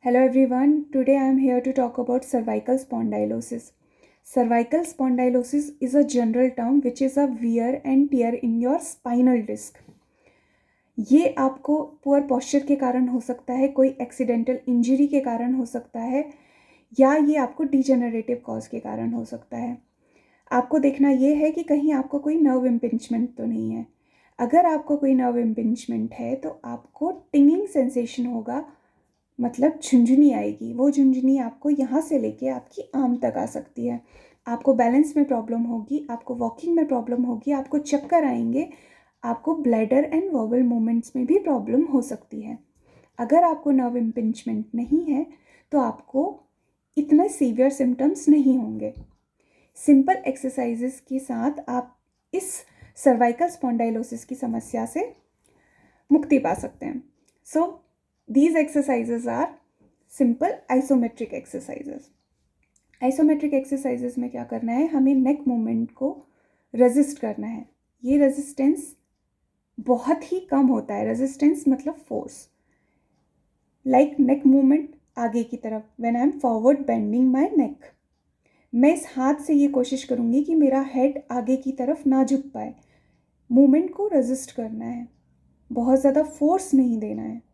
Hello everyone, today I am here to talk about cervical spondylosis. Cervical spondylosis is a general term which is a wear and tear in your spinal disc. ये आपको poor posture के कारण हो सकता है, कोई accidental injury के कारण हो सकता है, या ये आपको डिजेनरेटिव कॉज के कारण हो सकता है। आपको देखना ये है कि कहीं आपको कोई नर्व इम्पिंचमेंट तो नहीं है। अगर आपको कोई नर्व इम्पिंचमेंट है तो आपको टिंगिंग सेंसेशन होगा, मतलब झुंझुनी आएगी। वो झुंझुनी आपको यहाँ से लेके आपकी आर्म तक आ सकती है। आपको बैलेंस में प्रॉब्लम होगी, आपको वॉकिंग में प्रॉब्लम होगी, आपको चक्कर आएंगे, आपको ब्लैडर एंड वोवल मूवमेंट्स में भी प्रॉब्लम हो सकती है। अगर आपको नर्व इम्पिंचमेंट नहीं है तो आपको इतने सीवियर सिम्टम्स नहीं होंगे। सिंपल एक्सरसाइजेस के साथ आप इस सर्वाइकल स्पॉन्डाइलोसिस की समस्या से मुक्ति पा सकते हैं। सो these exercises are simple isometric exercises. Isometric exercises में क्या करना है, हमें नेक मूवमेंट को रेजिस्ट करना है। ये रेजिस्टेंस बहुत ही कम होता है। रेजिस्टेंस मतलब फोर्स, लाइक नेक मूवमेंट आगे की तरफ, when I am forward bending my नेक, मैं इस हाथ से ये कोशिश करूँगी कि मेरा हेड आगे की तरफ ना झुक पाए। मूवमेंट को रेजिस्ट करना है, बहुत ज़्यादा फोर्स नहीं देना है।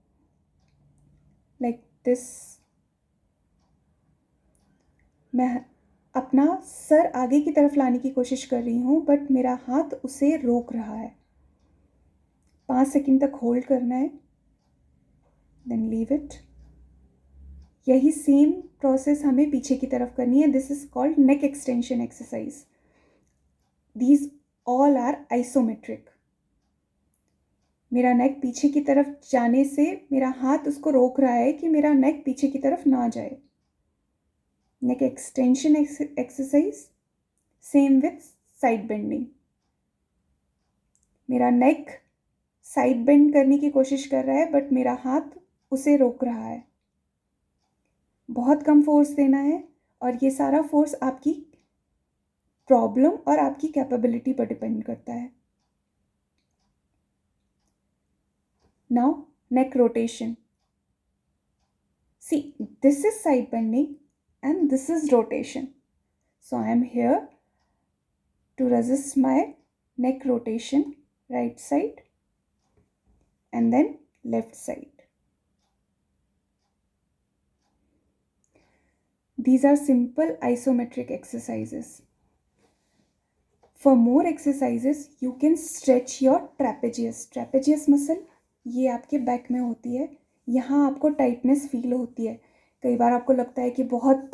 लाइक दिस, मैं अपना सर आगे की तरफ लाने की कोशिश कर रही हूँ बट मेरा हाथ उसे रोक रहा है। 5 सेकंड तक होल्ड करना है, देन लीव इट। यही सेम प्रोसेस हमें पीछे की तरफ करनी है। This is called neck extension exercise. These all are isometric. मेरा नेक पीछे की तरफ जाने से मेरा हाथ उसको रोक रहा है कि मेरा नेक पीछे की तरफ ना जाए। Neck extension exercise, same with side bending. मेरा नेक साइड बेंड करने की कोशिश कर रहा है बट मेरा हाथ उसे रोक रहा है। बहुत कम फोर्स देना है और ये सारा फोर्स आपकी प्रॉब्लम और आपकी कैपेबिलिटी पर डिपेंड करता है। Now neck rotation. See, this is side bending and this is rotation. So I am here to resist my neck rotation, right side and then left side. These are simple isometric exercises. For more exercises, you can stretch your trapezius. Trapezius muscle ये आपके back में होती है। यहाँ आपको tightness feel होती है। कई बार आपको लगता है कि बहुत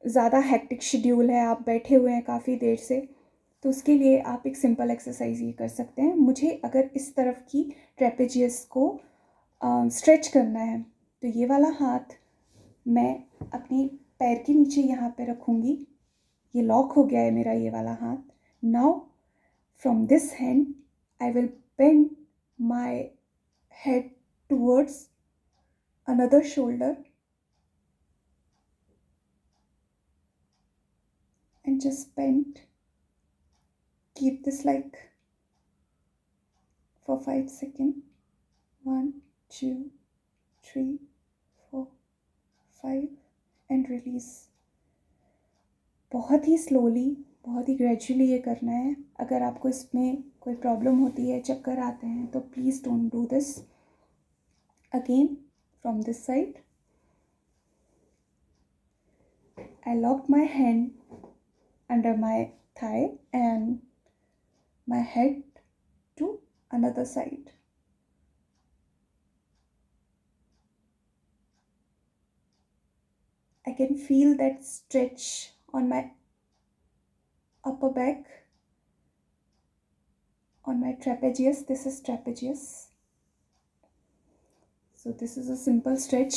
ज़्यादा हेक्टिक शेड्यूल है, आप बैठे हुए हैं काफ़ी देर से, तो उसके लिए आप एक सिंपल एक्सरसाइज ये कर सकते हैं। मुझे अगर इस तरफ की ट्रेपेजियस को स्ट्रेच करना है तो ये वाला हाथ मैं अपनी पैर के नीचे यहाँ पे रखूँगी। ये लॉक हो गया है मेरा ये वाला हाथ। Now from this hand I will bend my head towards another shoulder and just bend. Keep this like for 5 seconds. 1, 2, 3, 4, 5 and release. बहुत ही स्लोली, बहुत ही ग्रेजुअली ये करना है। अगर आपको इसमें कोई प्रॉब्लम होती है, चक्कर आते हैं, तो please don't do this. Again from this side I lock my hand under my thigh and my head to another side. I can feel that stretch on my upper back, on my trapezius. This is trapezius. So this is a simple stretch.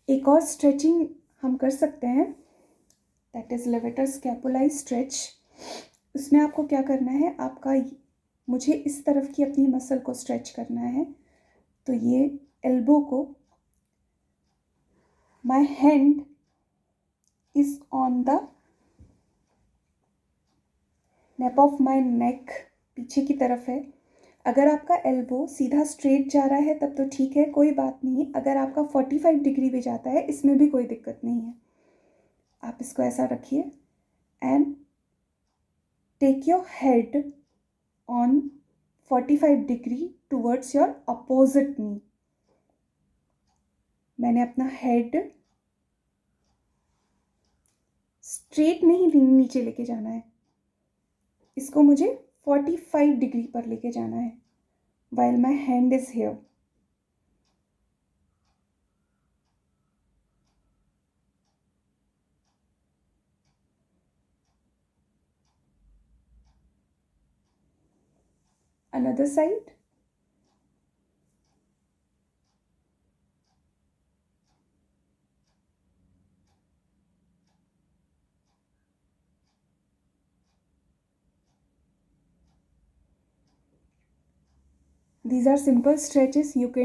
एक और stretching हम कर सकते हैं, that is levator स्कैपुलाई stretch. उसमें आपको क्या करना है, आपका मुझे इस तरफ की अपनी मसल को स्ट्रेच करना है। तो ये एल्बो को, my hand is on the nap of my नेक, पीछे की तरफ है। अगर आपका एल्बो सीधा स्ट्रेट जा रहा है तब तो ठीक है, कोई बात नहीं। अगर आपका 45 डिग्री भी जाता है, इसमें भी कोई दिक्कत नहीं है। आप इसको ऐसा रखिए and take your head on 45 degree towards your opposite knee. मैंने अपना हेड स्ट्रेट नहीं नीचे लेके जाना है, इसको मुझे 45 डिग्री पर लेके जाना है while my hand is here. Another side. These are simple stretches you can